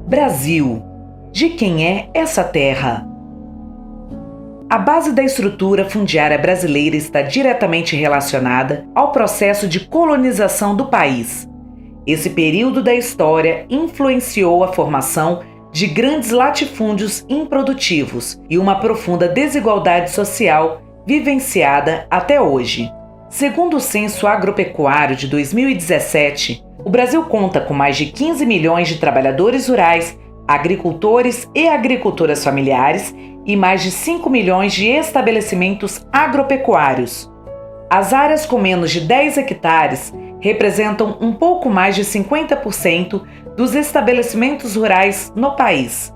Brasil. De quem é essa terra? A base da estrutura fundiária brasileira está diretamente relacionada ao processo de colonização do país. Esse período da história influenciou a formação de grandes latifúndios improdutivos e uma profunda desigualdade social vivenciada até hoje. Segundo o Censo Agropecuário de 2017, o Brasil conta com mais de 15 milhões de trabalhadores rurais, agricultores e agricultoras familiares e mais de 5 milhões de estabelecimentos agropecuários. As áreas com menos de 10 hectares representam um pouco mais de 50% dos estabelecimentos rurais no país,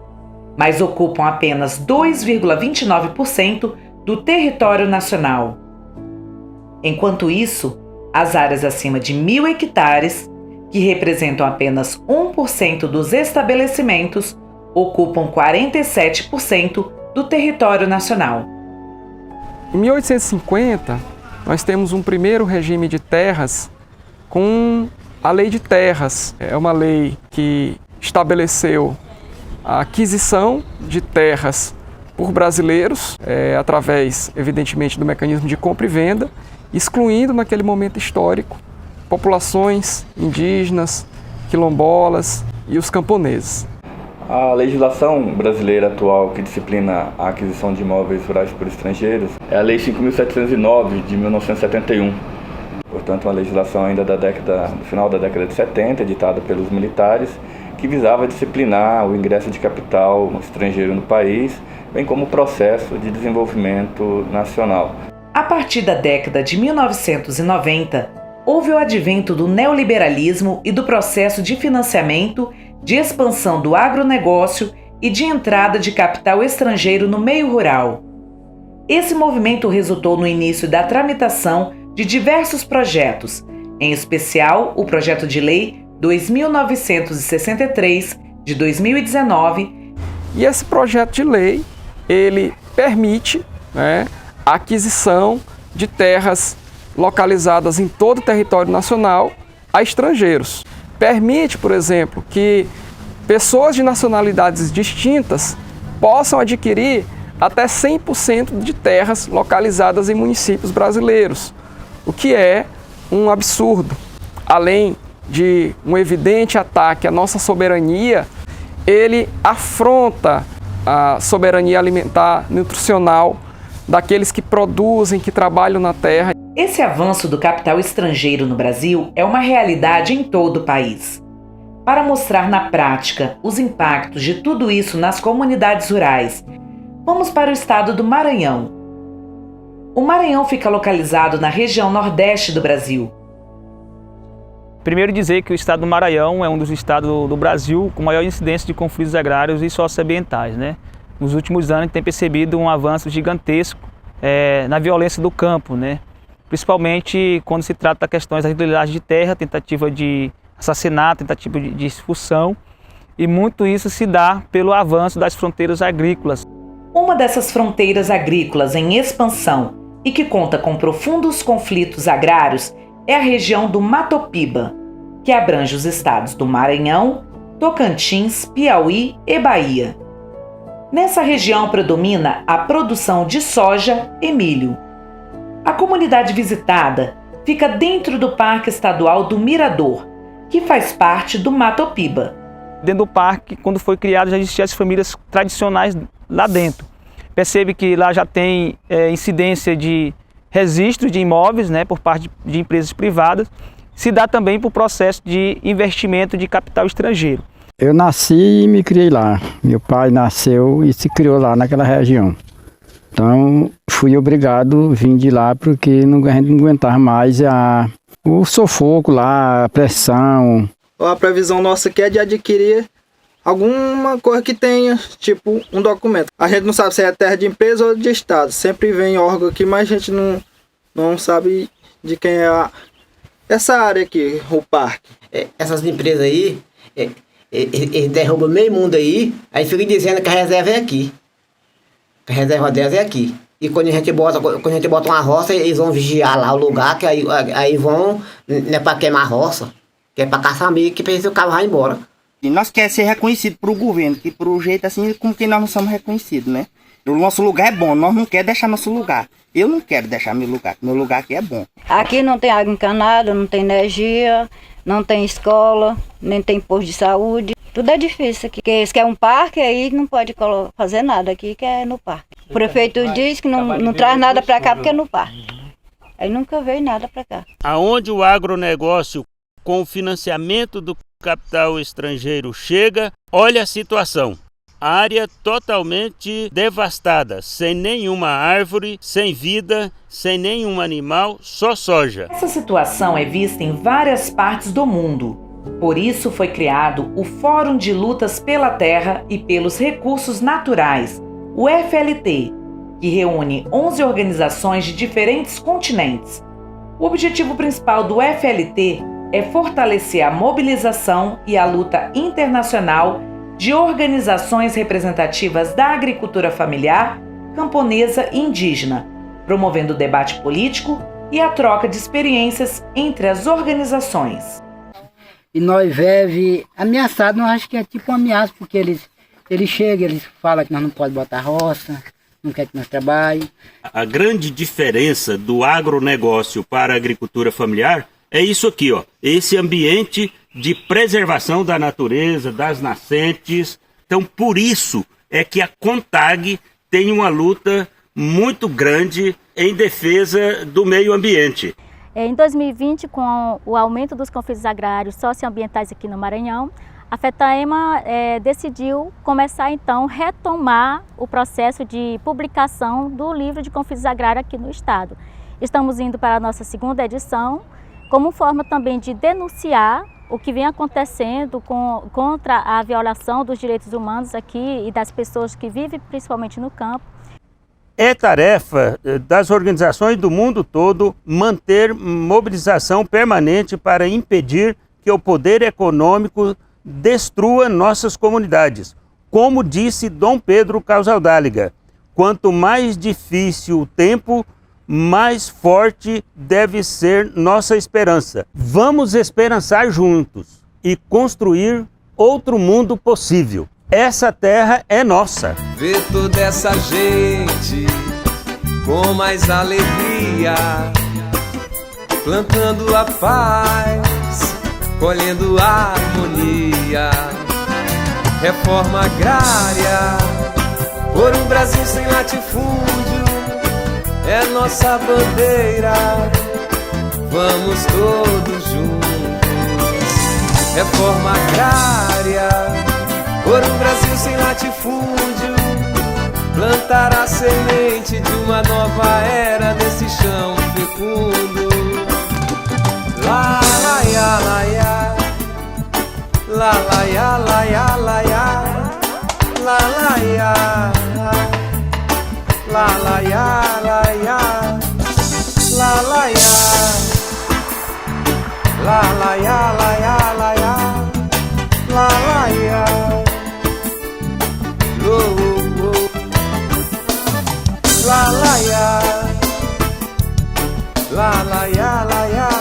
mas ocupam apenas 2,29% do território nacional. Enquanto isso, as áreas acima de 1.000 hectares, que representam apenas 1% dos estabelecimentos, ocupam 47% do território nacional. Em 1850, nós temos um primeiro regime de terras com a Lei de Terras. É uma lei que estabeleceu a aquisição de terras por brasileiros, através, evidentemente, do mecanismo de compra e venda, excluindo naquele momento histórico populações indígenas, quilombolas e os camponeses. A legislação brasileira atual que disciplina a aquisição de imóveis rurais por estrangeiros é a Lei 5.709 de 1971. Portanto, uma legislação ainda do final da década de 70, editada pelos militares, que visava disciplinar o ingresso de capital estrangeiro no país, bem como o processo de desenvolvimento nacional. A partir da década de 1990, houve o advento do neoliberalismo e do processo de financiamento, de expansão do agronegócio e de entrada de capital estrangeiro no meio rural. Esse movimento resultou no início da tramitação de diversos projetos, em especial o Projeto de Lei 2.963, de 2019. E esse projeto de lei, ele permite, a aquisição de terras localizadas em todo o território nacional a estrangeiros. Permite, por exemplo, que pessoas de nacionalidades distintas possam adquirir até 100% de terras localizadas em municípios brasileiros, o que é um absurdo. Além de um evidente ataque à nossa soberania, ele afronta a soberania alimentar nutricional daqueles que produzem, que trabalham na terra. Esse avanço do capital estrangeiro no Brasil é uma realidade em todo o país. Para mostrar na prática os impactos de tudo isso nas comunidades rurais, vamos para o estado do Maranhão. O Maranhão fica localizado na região nordeste do Brasil. Primeiro dizer que o estado do Maranhão é um dos estados do Brasil com maior incidência de conflitos agrários e socioambientais, Nos últimos anos a gente tem percebido um avanço gigantesco na violência do campo, Principalmente quando se trata de questões da irregularidade de terra, tentativa de assassinato, tentativa de expulsão, e muito isso se dá pelo avanço das fronteiras agrícolas. Uma dessas fronteiras agrícolas em expansão e que conta com profundos conflitos agrários é a região do Matopiba, que abrange os estados do Maranhão, Tocantins, Piauí e Bahia. Nessa região predomina a produção de soja e milho. A comunidade visitada fica dentro do Parque Estadual do Mirador, que faz parte do Matopiba. Dentro do parque, quando foi criado, já existiam as famílias tradicionais lá dentro. Percebe que lá já tem incidência de registro de imóveis, por parte de empresas privadas. Se dá também por processo de investimento de capital estrangeiro. Eu nasci e me criei lá. Meu pai nasceu e se criou lá naquela região. Então, fui obrigado a vir de lá porque a gente não aguentava mais o sufoco lá, a pressão. A previsão nossa aqui é de adquirir alguma coisa que tenha, tipo um documento. A gente não sabe se é terra de empresa ou de estado. Sempre vem órgão aqui, mas a gente não sabe de quem é essa área aqui, o parque. Essas empresas aí, eles derrubam meio mundo aí fica dizendo que a reserva é aqui. A reserva delas é aqui. E quando a gente bota uma roça, eles vão vigiar lá o lugar, que aí vão, não é para queimar a roça, que é para caçar amigo, que precisa o carro vai embora. E nós queremos ser reconhecidos para o governo, que por um jeito assim, como que nós não somos reconhecidos, né? O nosso lugar é bom, nós não queremos deixar nosso lugar. Eu não quero deixar meu lugar aqui é bom. Aqui não tem água encanada, não tem energia, não tem escola, nem tem posto de saúde. Tudo é difícil aqui, porque eles querem um parque, aí não pode fazer nada aqui, que é no parque. O prefeito diz que não traz nada para cá porque é no parque. Aí nunca veio nada para cá. Aonde o agronegócio, com o financiamento do capital estrangeiro, chega, olha a situação. Área totalmente devastada, sem nenhuma árvore, sem vida, sem nenhum animal, só soja. Essa situação é vista em várias partes do mundo. Por isso foi criado o Fórum de Lutas pela Terra e pelos Recursos Naturais, o FLT, que reúne 11 organizações de diferentes continentes. O objetivo principal do FLT é fortalecer a mobilização e a luta internacional de organizações representativas da agricultura familiar, camponesa e indígena, promovendo o debate político e a troca de experiências entre as organizações. E nós vive ameaçado, nós acho que é tipo uma ameaça, porque eles chegam, eles falam que nós não podemos botar roça, não quer que nós trabalhemos. A grande diferença do agronegócio para a agricultura familiar é isso aqui, ó, esse ambiente de preservação da natureza, das nascentes. Então, por isso é que a CONTAG tem uma luta muito grande em defesa do meio ambiente. Em 2020, com o aumento dos conflitos agrários socioambientais aqui no Maranhão, a FETAEMA decidiu começar então a retomar o processo de publicação do livro de conflitos agrários aqui no estado. Estamos indo para a nossa segunda edição, como forma também de denunciar o que vem acontecendo contra a violação dos direitos humanos aqui e das pessoas que vivem principalmente no campo. É tarefa das organizações do mundo todo manter mobilização permanente para impedir que o poder econômico destrua nossas comunidades. Como disse Dom Pedro Casaldáliga, quanto mais difícil o tempo, mais forte deve ser nossa esperança. Vamos esperançar juntos e construir outro mundo possível. Essa terra é nossa. Ver toda essa gente com mais alegria, plantando a paz, colhendo a harmonia. Reforma agrária, por um Brasil sem latifúndio, é nossa bandeira. Vamos todos juntos. Reforma agrária, por um Brasil sem latifúndio, plantar a semente de uma nova era nesse chão fecundo. Lá, lá, ya, lá, ya. Lá, lá, ya, lá, ya, lá, ya. Lá, lá, ya. Lá, lá, ya, lá, ya. Lá, lá, ya. Lá, lá, ya, lá, ya, lá, ya. Lá, lá, ya. La la ya, la la ya, la ya.